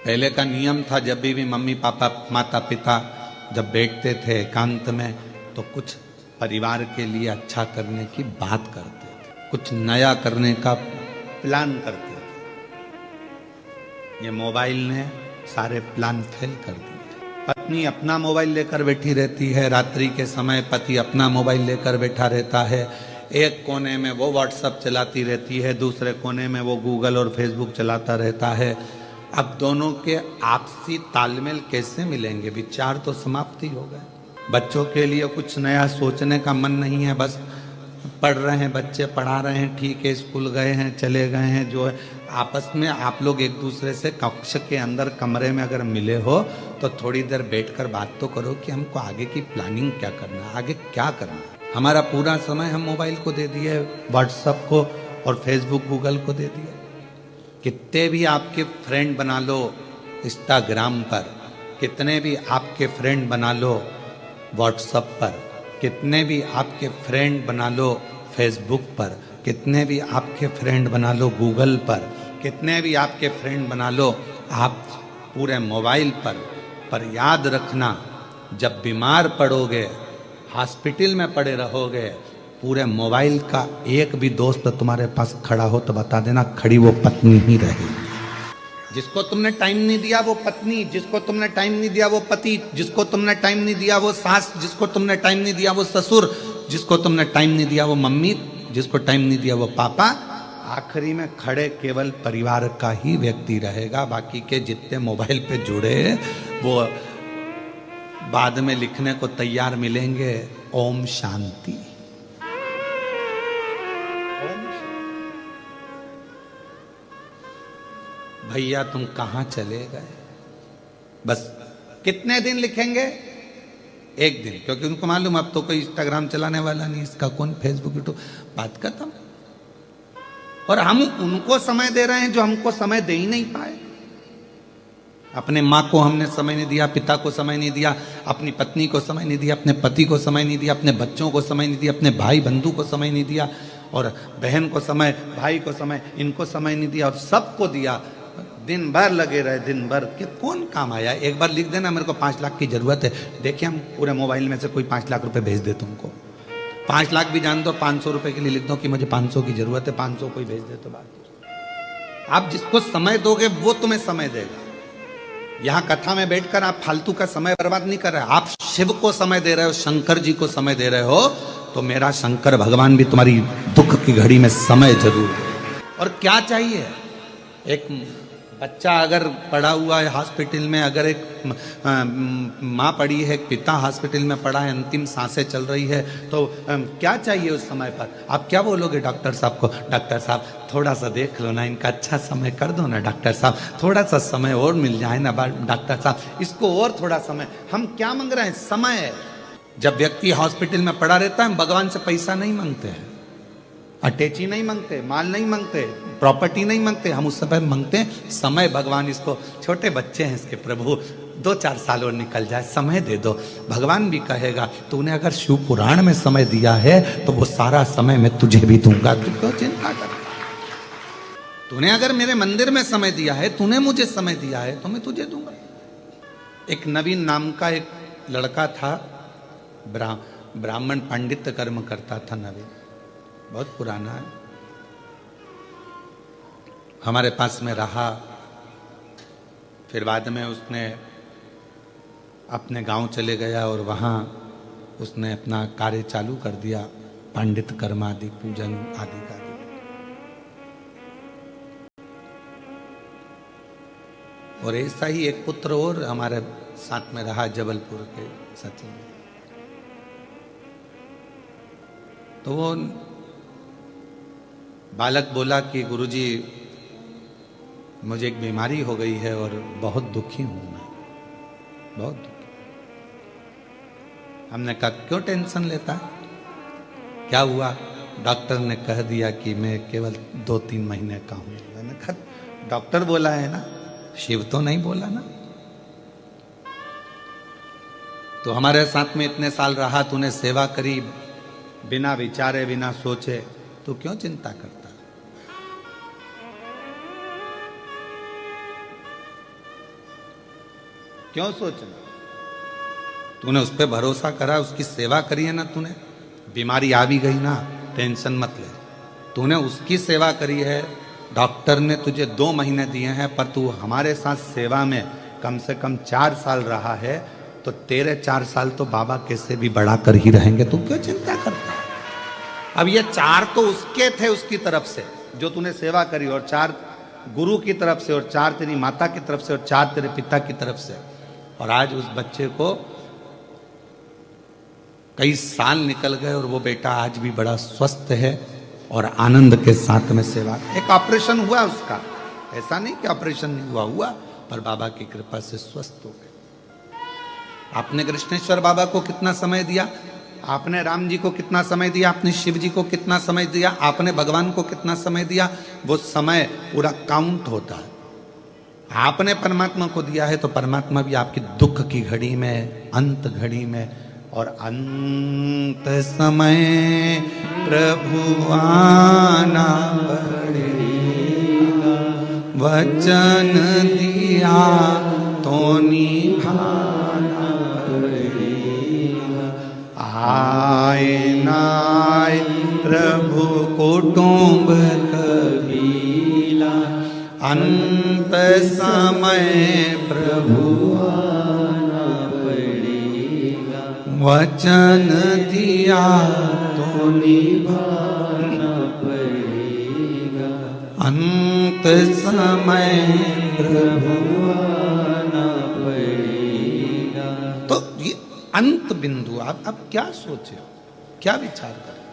पहले का नियम था, जब भी मम्मी पापा माता पिता जब बैठते थे एकांत में तो कुछ परिवार के लिए अच्छा करने की बात करते थे, कुछ नया करने का प्लान करते थे। ये मोबाइल ने सारे प्लान फेल कर दिए। पत्नी अपना मोबाइल लेकर बैठी रहती है, रात्रि के समय पति अपना मोबाइल लेकर बैठा रहता है। एक कोने में वो व्हाट्सएप चलाती रहती है, दूसरे कोने में वो गूगल और फेसबुक चलाता रहता है। अब दोनों के आपसी तालमेल कैसे मिलेंगे? विचार तो समाप्ति हो गए। बच्चों के लिए कुछ नया सोचने का मन नहीं है, बस पढ़ रहे हैं बच्चे, पढ़ा रहे हैं, ठीक है, स्कूल गए हैं, चले गए हैं। जो है आपस में आप लोग एक दूसरे से कक्ष के अंदर कमरे में अगर मिले हो तो थोड़ी देर बैठकर बात तो करो कि हमको आगे की प्लानिंग क्या करना है, आगे क्या करना है। हमारा पूरा समय हम मोबाइल को दे दिए, व्हाट्सएप को और फेसबुक गूगल को दे दिए। कितने भी आपके फ्रेंड बना लो इंस्टाग्राम पर, कितने भी आपके फ्रेंड बना लो व्हाट्सएप पर, कितने भी आपके फ्रेंड बना लो फेसबुक पर, कितने भी आपके फ्रेंड बना लो गूगल पर, कितने भी आपके फ्रेंड बना लो आप पूरे मोबाइल पर याद रखना, जब बीमार पड़ोगे, हॉस्पिटल में पड़े रहोगे, पूरे मोबाइल का एक भी दोस्त तुम्हारे पास खड़ा हो तो बता देना, खड़ी वो पत्नी ही रहेगी। जिसको तुमने टाइम नहीं दिया वो पत्नी, जिसको तुमने टाइम नहीं दिया वो पति, जिसको तुमने टाइम नहीं दिया वो सास, जिसको तुमने टाइम नहीं दिया वो ससुर, जिसको तुमने टाइम नहीं दिया वो मम्मी, जिसको टाइम नहीं दिया वो पापा। आखिरी में खड़े केवल परिवार का ही व्यक्ति रहेगा। बाकी के जितने मोबाइल पे जुड़े वो बाद में लिखने को तैयार मिलेंगे, ओम शांति। भैया तुम कहां चले गए? बस कितने दिन लिखेंगे? एक दिन, क्योंकि उनको मालूम अब तो कोई इंस्टाग्राम चलाने वाला नहीं, इसका कौन फेसबुक यूट्यूब, बात खत्म। और हम उनको समय दे रहे हैं जो हमको समय दे ही नहीं पाए। अपने माँ को हमने समय नहीं दिया, पिता को समय नहीं दिया, अपनी पत्नी को समय नहीं दिया, अपने पति को समय नहीं दिया, अपने बच्चों को समय नहीं दिया, अपने भाई बंधु को समय नहीं दिया, और बहन को समय, भाई को समय, इनको समय नहीं दिया, और सबको दिया। दिन भर लगे रहे, दिन भर कि कौन काम आया? एक बार लिख देना मेरे को 5 लाख की जरूरत है, देखिए हम पूरे मोबाइल में से कोई 5 लाख रुपए भेज दे तुमको। 5 लाख भी जान दो, 500 रुपए के लिए लिख दो कि मुझे 500 की जरूरत है, 500 कोई भेज दे तो बात। आप जिसको समय दोगे वो तुम्हें समय देगा। यहां कथा में बैठकर आप फालतू का समय बर्बाद नहीं कर रहे, आप शिव को समय दे रहे हो, शंकर जी को समय दे रहे हो, तो मेरा शंकर भगवान भी तुम्हारी दुख की घड़ी में समय जरूर। और क्या चाहिए? एक बच्चा अगर पड़ा हुआ है हॉस्पिटल में, अगर एक माँ पड़ी है, एक पिता हॉस्पिटल में पड़ा है, अंतिम सांसें चल रही है, तो क्या चाहिए उस समय पर? आप क्या बोलोगे डॉक्टर साहब को? डॉक्टर साहब थोड़ा सा देख लो ना, इनका अच्छा समय कर दो ना, डॉक्टर साहब थोड़ा सा समय और मिल जाए ना, डॉक्टर साहब इसको और थोड़ा समय। हम क्या मांग रहे हैं? समय। जब व्यक्ति हॉस्पिटल में पड़ा रहता है, हम भगवान से पैसा नहीं मांगते हैं, अटैची नहीं मांगते, माल नहीं मांगते, प्रॉपर्टी नहीं मांगते, हम उस समय मांगते हैं समय। भगवान इसको, छोटे बच्चे हैं इसके, प्रभु 2-4 साल और निकल जाए, समय दे दो। भगवान भी कहेगा तूने अगर शिव पुराण में समय दिया है तो वो सारा समय मैं तुझे भी दूंगा, तू क्यों चिंता कर? तूने अगर मेरे मंदिर में समय दिया है, तूने मुझे समय दिया है, तो मैं तुझे दूंगा। एक नवीन नाम का एक लड़का था, ब्राह्मण पांडित्य कर्म करता था, नवीन, बहुत पुराना है, हमारे पास में रहा। फिर बाद में उसने अपने गांव चले गया और वहाँ उसने अपना कार्य चालू कर दिया, पंडित कर्म आदि, पूजन आदि का। और ऐसा ही एक पुत्र और हमारे साथ में रहा, जबलपुर के सचिन। तो वो बालक बोला कि गुरुजी मुझे एक बीमारी हो गई है और बहुत दुखी हूं मैं, बहुत दुखी। हमने कहा क्यों टेंशन लेता है, क्या हुआ? डॉक्टर ने कह दिया कि मैं केवल 2-3 महीने का हूं। मैंने कहा डॉक्टर बोला है ना, शिव तो नहीं बोला ना। तो हमारे साथ में इतने साल रहा, तूने सेवा करी, बिना विचारे बिना सोचे, तू क्यों चिंता करता? क्यों सोचना? तूने उस पर भरोसा करा, उसकी सेवा करी है ना तूने। बीमारी आ भी गई ना, टेंशन मत ले, तूने उसकी सेवा करी है। डॉक्टर ने तुझे 2 महीने दिए हैं, पर तू हमारे साथ सेवा में कम से कम 4 साल रहा है, तो तेरे 4 साल तो बाबा कैसे भी बढ़ा कर ही रहेंगे। तू क्यों चिंता करता है? अब ये 4 तो उसके थे, उसकी तरफ से जो तूने सेवा करी, और 4 गुरु की तरफ से, और 4 तेरी माता की तरफ से, और 4 तेरे पिता की तरफ से। और आज उस बच्चे को कई साल निकल गए और वो बेटा आज भी बड़ा स्वस्थ है और आनंद के साथ में सेवा। एक ऑपरेशन हुआ उसका, ऐसा नहीं कि ऑपरेशन नहीं हुआ, पर बाबा की कृपा से स्वस्थ हो गए। आपने कृष्णेश्वर बाबा को कितना समय दिया, आपने राम जी को कितना समय दिया, आपने शिव जी को कितना समय दिया, आपने भगवान को कितना समय दिया, वो समय पूरा काउंट होता है। आपने परमात्मा को दिया है तो परमात्मा भी आपकी दुख की घड़ी में, अंत घड़ी में, और अंत समय प्रभु आना पड़ेगा, वचन दिया तो निभाना पड़ेगा। आए नाय प्रभु कुटुंब कबीला, अंत समय प्रभु आना पड़ेगा, वचन दिया तो निभाना पड़ेगा, अंत समय प्रभु आना पड़ेगा। तो ये अंत बिंदु, आप अब क्या सोचे हो, क्या विचार करें?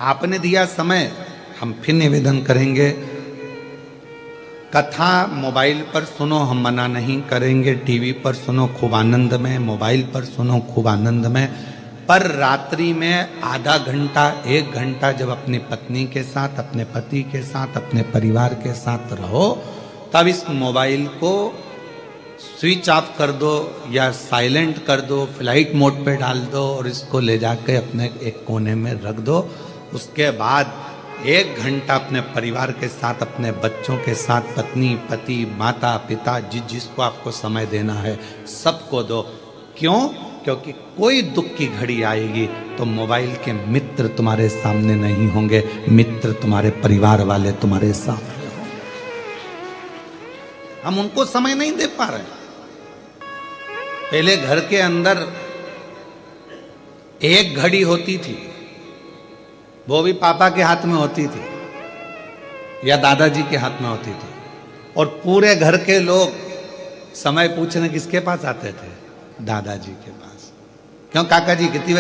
आपने दिया समय, हम फिर निवेदन करेंगे, कथा मोबाइल पर सुनो, हम मना नहीं करेंगे। टीवी पर सुनो खूब आनंद में, मोबाइल पर सुनो खूब आनंद में, पर रात्रि में आधा घंटा 1 घंटा जब अपनी पत्नी के साथ, अपने पति के साथ, अपने परिवार के साथ रहो, तब इस मोबाइल को स्विच ऑफ कर दो या साइलेंट कर दो, फ्लाइट मोड पे डाल दो और इसको ले जाके अपने एक कोने में रख दो। उसके बाद 1 घंटा अपने परिवार के साथ, अपने बच्चों के साथ, पत्नी, पति, माता, पिता, जिसको आपको समय देना है सबको दो। क्यों? क्योंकि कोई दुख की घड़ी आएगी तो मोबाइल के मित्र तुम्हारे सामने नहीं होंगे, मित्र तुम्हारे परिवार वाले तुम्हारे सामने होंगे। हम उनको समय नहीं दे पा रहे। पहले घर के अंदर एक घड़ी होती थी, वो भी पापा के हाथ में होती थी या दादाजी के हाथ में होती थी, और पूरे घर के लोग समय पूछने किसके पास आते थे? दादाजी के पास। क्यों काका जी कितनी